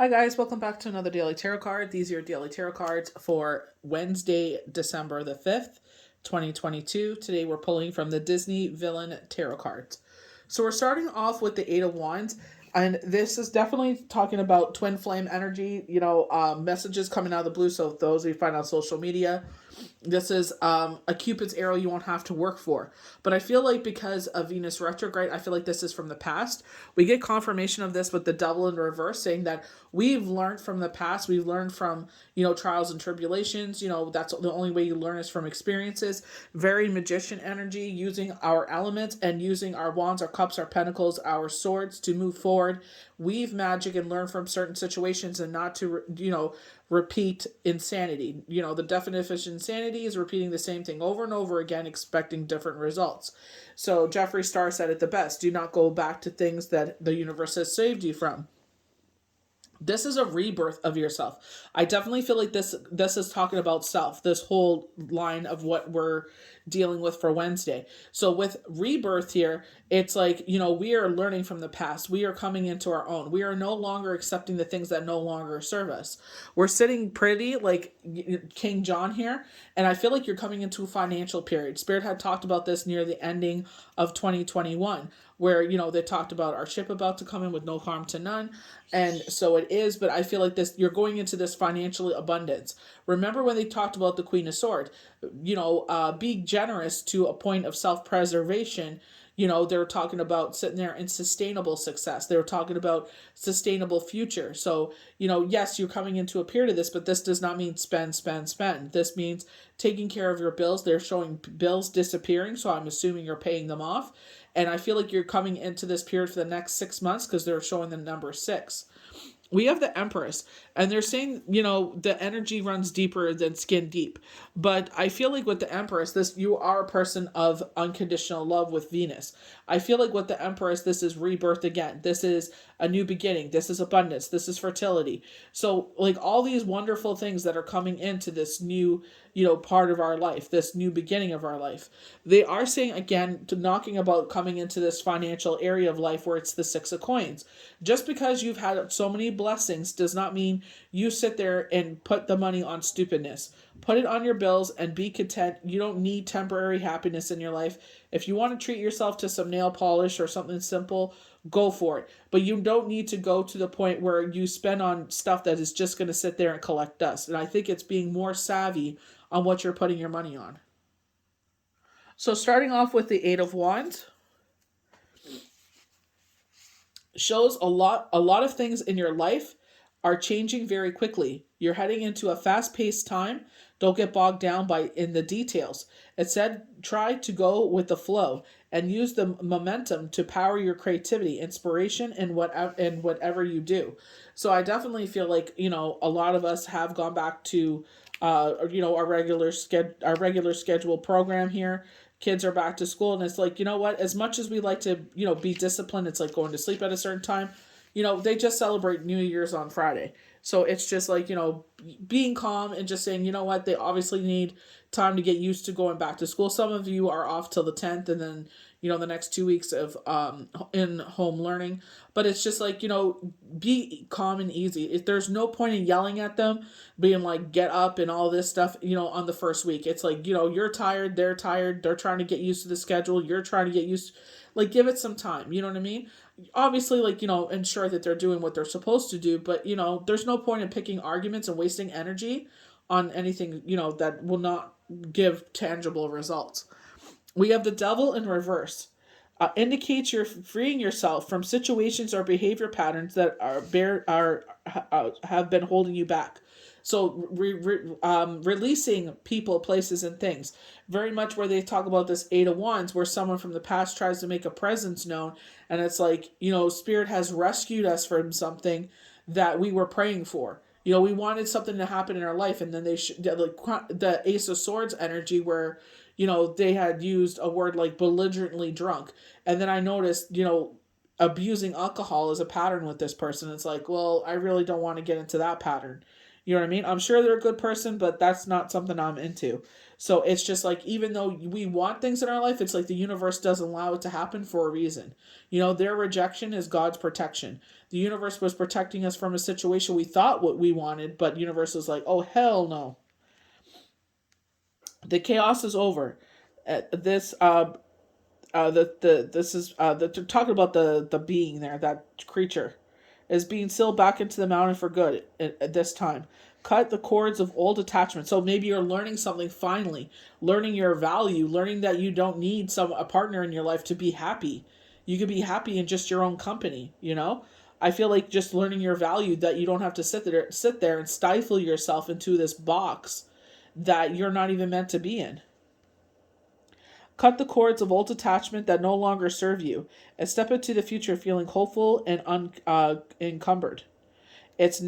Hi guys, welcome back to another daily tarot card. These are your daily tarot cards for Wednesday, December the 5th, 2022. Today we're pulling from the Disney Villain Tarot cards. So we're starting off with the Eight of Wands, and this is definitely talking about twin flame energy, messages coming out of the blue. So those you find on social media, this is a Cupid's arrow you won't have to work for. But I feel like because of Venus retrograde, I feel like this is from the past. We get confirmation of this with the devil in reverse, saying that we've learned from the past. We've learned from, trials and tribulations. That's the only way you learn is from experiences. Very magician energy, using our elements and using our wands, our cups, our pentacles, our swords to move forward, weave magic and learn from certain situations and not to, repeat insanity. The definition of insanity is repeating the same thing over and over again, expecting different results. So Jeffree Star said it the best: do not go back to things that the universe has saved you from. This is a rebirth of yourself. I definitely feel like this is talking about self, this whole line of what we're dealing with for Wednesday. So with rebirth here, it's like, we are learning from the past. We are coming into our own. We are no longer accepting the things that no longer serve us. We're sitting pretty like King John here, and I feel like you're coming into a financial period. Spirit had talked about this near the ending of 2021, where they talked about our ship about to come in with no harm to none, and so it is. But I feel like this, you're going into this financial abundance. Remember when they talked about the Queen of Swords, be generous to a point of self-preservation. They were talking about sitting there in sustainable success. They were talking about sustainable future. So, yes, you're coming into a period of this, but this does not mean spend, spend, spend. This means taking care of your bills. They're showing bills disappearing, so I'm assuming you're paying them off. And I feel like you're coming into this period for the next 6 months because they're showing the number 6. We have the Empress, and they're saying, the energy runs deeper than skin deep. But I feel like with the Empress, you are a person of unconditional love with Venus. I feel like with the Empress, this is rebirth again. This is a new beginning. This is abundance. This is fertility. So like all these wonderful things that are coming into this new, part of our life, this new beginning of our life. They are saying again, to knocking about coming into this financial area of life where it's the 6 of coins. Just because you've had so many blessings does not mean you sit there and put the money on stupidness. Put it on your bills and be content. You don't need temporary happiness in your life. If you want to treat yourself to some nail polish or something simple, go for it. But you don't need to go to the point where you spend on stuff that is just going to sit there and collect dust. And I think it's being more savvy on what you're putting your money on. So starting off with the Eight of Wands, shows a lot of things in your life are changing very quickly. You're heading into a fast-paced time. Don't get bogged down in the details. Instead, try to go with the flow and use the momentum to power your creativity, inspiration, and whatever you do. So I definitely feel like, a lot of us have gone back to our regular schedule program here. Kids are back to school, and it's like, what, as much as we like to, be disciplined, it's like going to sleep at a certain time. They just celebrate New Year's on Friday. So it's just like, being calm and just saying, what, they obviously need time to get used to going back to school. Some of you are off till the 10th, and then, the next 2 weeks of in home learning. But it's just like, be calm and easy. If there's no point in yelling at them, being like, get up and all this stuff, on the first week. It's like, you're tired, they're tired, they're trying to get used to the schedule, you're trying to get used to, like, give it some time, you know what I mean? Obviously, like, ensure that they're doing what they're supposed to do, but, there's no point in picking arguments and wasting energy on anything, that will not give tangible results. We have the devil in reverse. Indicates you're freeing yourself from situations or behavior patterns that have been holding you back. So releasing people, places, and things. Very much where they talk about this Eight of Wands, where someone from the past tries to make a presence known, and it's like, Spirit has rescued us from something that we were praying for. We wanted something to happen in our life, and then like the Ace of Swords energy, where they had used a word like belligerently drunk, and then I noticed abusing alcohol is a pattern with this person. It's like, well, I really don't want to get into that pattern. You know what I mean? I'm sure they're a good person, but that's not something I'm into. So it's just like, even though we want things in our life, it's like the universe doesn't allow it to happen for a reason. Their rejection is God's protection. The universe was protecting us from a situation we thought what we wanted, but universe was like, oh, hell no. The chaos is over. This this is they're talking about the being there, that creature is being sealed back into the mountain for good at this time. Cut the cords of old attachment. So maybe you're learning something finally, learning your value, learning that you don't need a partner in your life to be happy. You could be happy in just your own company. I feel like just learning your value, that you don't have to sit there and stifle yourself into this box that you're not even meant to be in. Cut the cords of old attachment that no longer serve you, and step into the future feeling hopeful and unencumbered. It's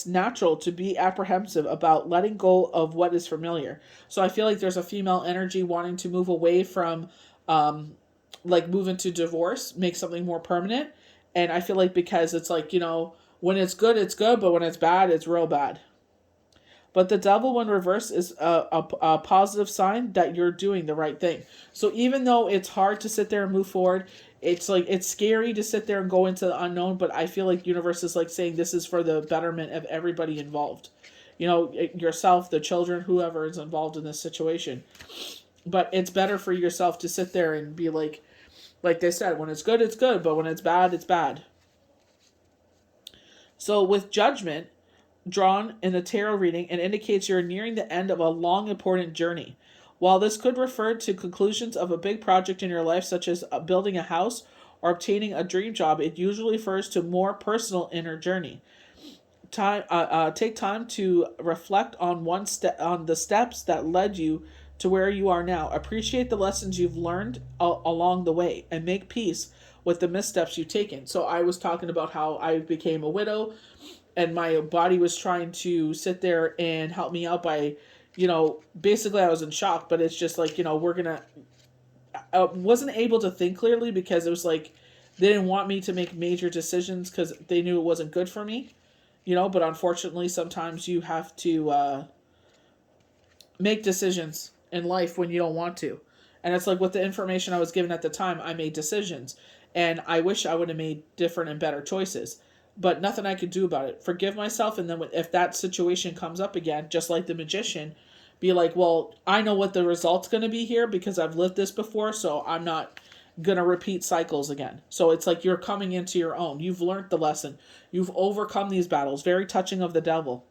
natural to be apprehensive about letting go of what is familiar. So I feel like there's a female energy wanting to move away from, move into divorce, make something more permanent. And I feel like, because it's like, when it's good, but when it's bad, it's real bad. But the devil, when reversed, is a positive sign that you're doing the right thing. So even though it's hard to sit there and move forward, it's scary to sit there and go into the unknown, but I feel like universe is saying this is for the betterment of everybody involved. Yourself, the children, whoever is involved in this situation. But it's better for yourself to sit there and be like they said, when it's good, but when it's bad, it's bad. So with judgment drawn in the tarot reading, it indicates you're nearing the end of a long, important journey. While this could refer to conclusions of a big project in your life, such as building a house or obtaining a dream job, it usually refers to more personal inner journey. Take time to reflect on on the steps that led you to where you are now. Appreciate the lessons you've learned along the way, and make peace with the missteps you've taken. So I was talking about how I became a widow, and my body was trying to sit there and help me out by, basically I was in shock, but it's just like, I wasn't able to think clearly, because it was like, they didn't want me to make major decisions because they knew it wasn't good for me, but unfortunately sometimes you have to make decisions in life when you don't want to. And it's like, with the information I was given at the time, I made decisions, and I wish I would have made different and better choices. But nothing I could do about it. Forgive myself, and then if that situation comes up again, just like the magician, be like, well, I know what the result's going to be here because I've lived this before, so I'm not going to repeat cycles again. So it's like you're coming into your own. You've learned the lesson. You've overcome these battles. Very touching of the devil.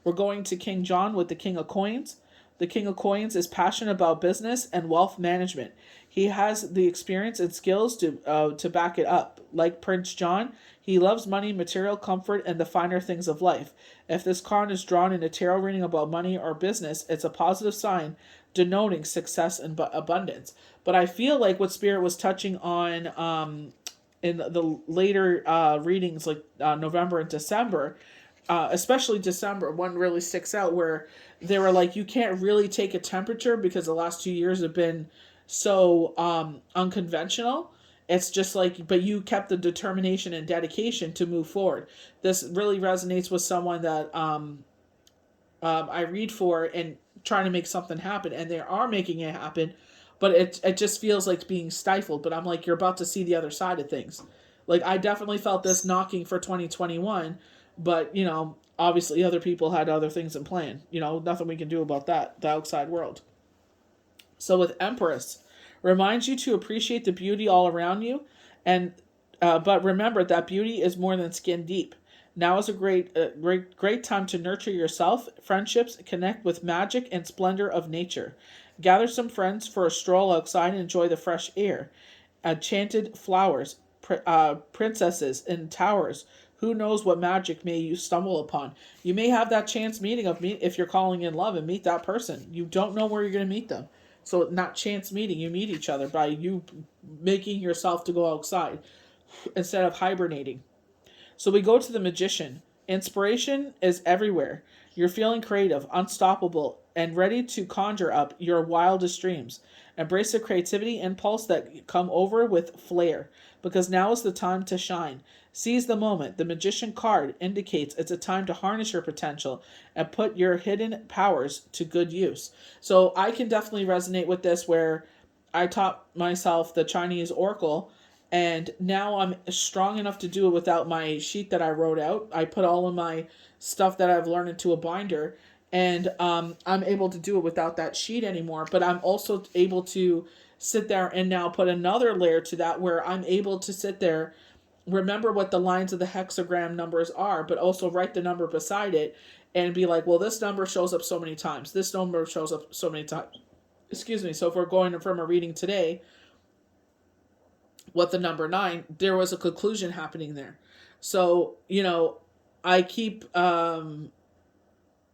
We're going to King John with the King of Coins. The King of Coins is passionate about business and wealth management. He has the experience and skills to back it up. Like Prince John, he loves money, material comfort, and the finer things of life. If this card is drawn in a tarot reading about money or business, it's a positive sign denoting success and abundance. But I feel like what Spirit was touching on in the later readings, like November and December, especially December, one really sticks out where they were like, you can't really take a temperature because the last 2 years have been so unconventional. It's just like, but you kept the determination and dedication to move forward. This really resonates with someone that I read for and trying to make something happen, and they are making it happen, but it just feels like being stifled. But I'm like, you're about to see the other side of things. Like, I definitely felt this knocking for 2021, but obviously other people had other things in plan. Nothing we can do about that, the outside world. So with Empress, reminds you to appreciate the beauty all around you, and but remember that beauty is more than skin deep. Now is a great time to nurture yourself, friendships, connect with magic and splendor of nature. Gather some friends for a stroll outside and enjoy the fresh air. Enchanted flowers, princesses in towers. Who knows what magic may you stumble upon? You may have that chance meeting if you're calling in love and meet that person. You don't know where you're going to meet them. So not chance meeting, you meet each other by you making yourself to go outside instead of hibernating. So we go to the Magician. Inspiration is everywhere. You're feeling creative, unstoppable, and ready to conjure up your wildest dreams. Embrace the creativity impulse that come over with flair, because now is the time to shine. Seize the moment. The Magician card indicates it's a time to harness your potential and put your hidden powers to good use. So I can definitely resonate with this, where I taught myself the Chinese Oracle, and now I'm strong enough to do it without my sheet that I wrote out. I put all of my stuff that I've learned into a binder, and I'm able to do it without that sheet anymore. But I'm also able to sit there and now put another layer to that, where I'm able to sit there, remember what the lines of the hexagram numbers are, but also write the number beside it and be like, well, this number shows up so many times. This number shows up so many times. Excuse me. So if we're going from a reading today, what the number 9, there was a conclusion happening there. So, I keep, I'm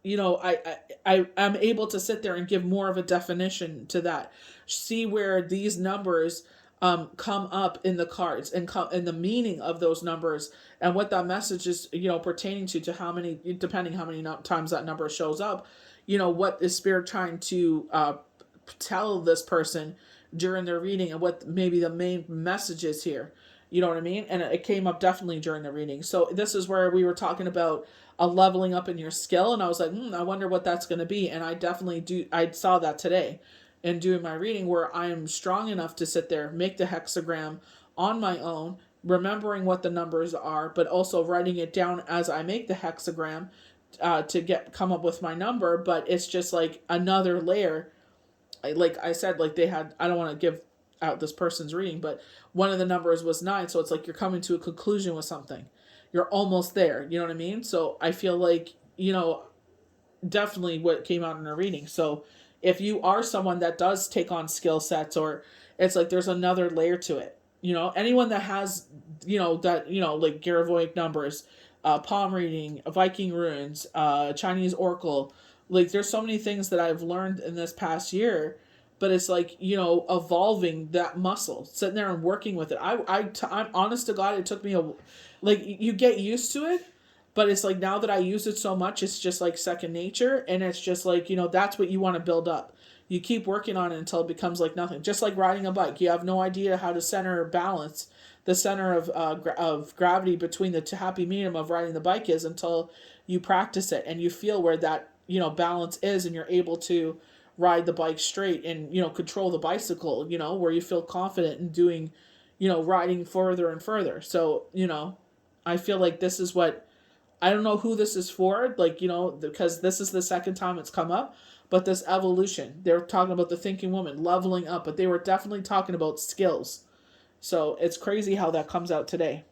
able to sit there and give more of a definition to that. See where these numbers come up in the cards, and come in the meaning of those numbers, and what that message is, pertaining to how many, depending how many times that number shows up, what is spirit trying to tell this person during their reading, and what maybe the main message is here. You know what I mean? And it came up definitely during the reading. So this is where we were talking about a leveling up in your skill, and I was like, I wonder what that's going to be. And I definitely do. I saw that today in doing my reading, where I am strong enough to sit there, make the hexagram on my own, remembering what the numbers are, but also writing it down as I make the hexagram to come up with my number. But it's just like another layer. Like I said, like they had, I don't want to give out this person's reading, but one of the numbers was 9. So it's like you're coming to a conclusion with something. You're almost there. You know what I mean? So I feel like, definitely what came out in a reading. So if you are someone that does take on skill sets, or it's like there's another layer to it, anyone that has, like Garavoic numbers, palm reading, Viking runes, Chinese Oracle, like there's so many things that I've learned in this past year, but it's like, evolving that muscle, sitting there and working with it. I'm honest to God, it took me like you get used to it, but it's like now that I use it so much, it's just like second nature, and it's just like, that's what you want to build up. You keep working on it until it becomes like nothing. Just like riding a bike, you have no idea how to center or balance the center of gravity between the happy medium of riding the bike is, until you practice it and you feel where that balance is, and you're able to ride the bike straight and control the bicycle, where you feel confident in doing, riding further and further. So I feel like this is what, I don't know who this is for, like, because this is the second time it's come up, but this evolution, they're talking about the thinking woman leveling up, but they were definitely talking about skills. So it's crazy how that comes out today.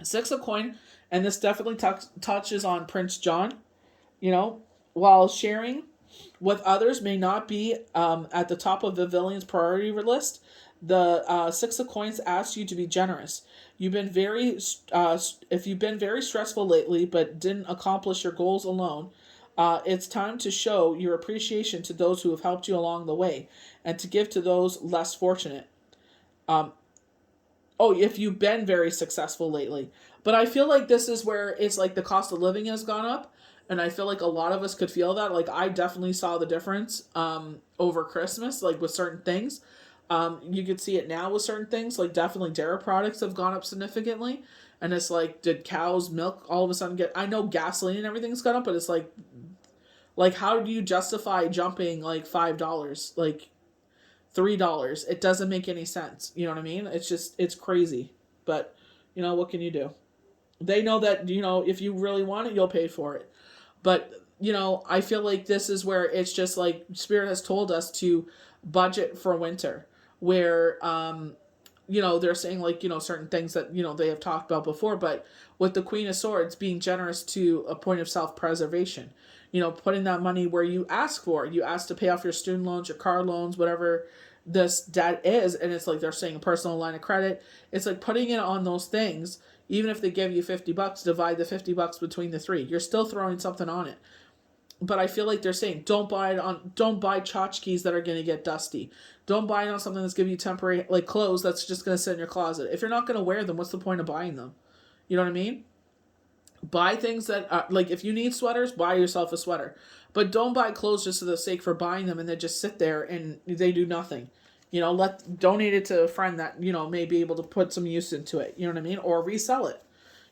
6 of coin, and this definitely touches on Prince John. While sharing with others may not be at the top of the villain's priority list, the 6 of coins asks you to be generous. If you've been very stressful lately but didn't accomplish your goals alone, it's time to show your appreciation to those who have helped you along the way, and to give to those less fortunate. If you've been very successful lately. But I feel like this is where it's like the cost of living has gone up. And I feel like a lot of us could feel that. Like I definitely saw the difference over Christmas, like with certain things. You could see it now with certain things. Like definitely dairy products have gone up significantly. And it's like, did cows' milk all of a sudden I know gasoline and everything's gone up, but it's like how do you justify jumping like $5? Like $3. It doesn't make any sense. You know what I mean? It's crazy. But, what can you do? They know that, if you really want it, you'll pay for it. But, I feel like this is where it's just like Spirit has told us to budget for winter, where, they're saying like, certain things that, they have talked about before, but with the Queen of Swords being generous to a point of self-preservation, putting that money where you ask for. You ask to pay off your student loans, your car loans, whatever this debt is, and it's like they're saying a personal line of credit. It's like putting it on those things, even if they give you $50, divide the $50 between the 3. You're still throwing something on it. But I feel like they're saying don't buy tchotchkes that are going to get dusty. Don't buy it on something that's giving you temporary, like clothes that's just going to sit in your closet. If you're not going to wear them, what's the point of buying them? You know what I mean? Buy things that, like, if you need sweaters, buy yourself a sweater. But don't buy clothes just for the sake for buying them and then just sit there and they do nothing. Donate it to a friend that, may be able to put some use into it. You know what I mean? Or resell it.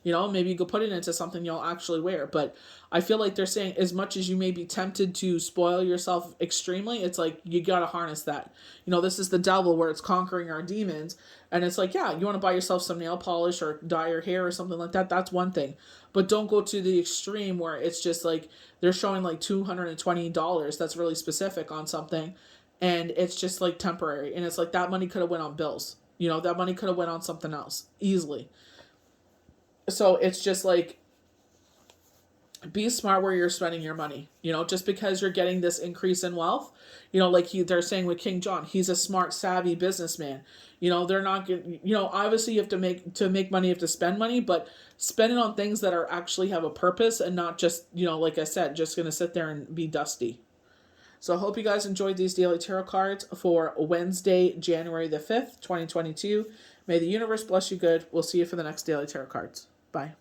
Maybe you could put it into something you'll actually wear. But I feel like they're saying as much as you may be tempted to spoil yourself extremely, it's like you got to harness that. This is the devil where it's conquering our demons. And it's like, yeah, you want to buy yourself some nail polish or dye your hair or something like that. That's one thing. But don't go to the extreme where it's just like they're showing like $220. That's really specific on something. And it's just like temporary. And it's like that money could have went on bills. That money could have went on something else easily. So it's just like, be smart where you're spending your money. Just because you're getting this increase in wealth, like they're saying with King John, he's a smart, savvy businessman. They're not going. Obviously you have to make money, you have to spend money, but spend it on things that are actually have a purpose and not just, like I said, just gonna sit there and be dusty. So I hope you guys enjoyed these daily tarot cards for Wednesday, January the 5th, 2022. May the universe bless you good. We'll see you for the next daily tarot cards. Bye.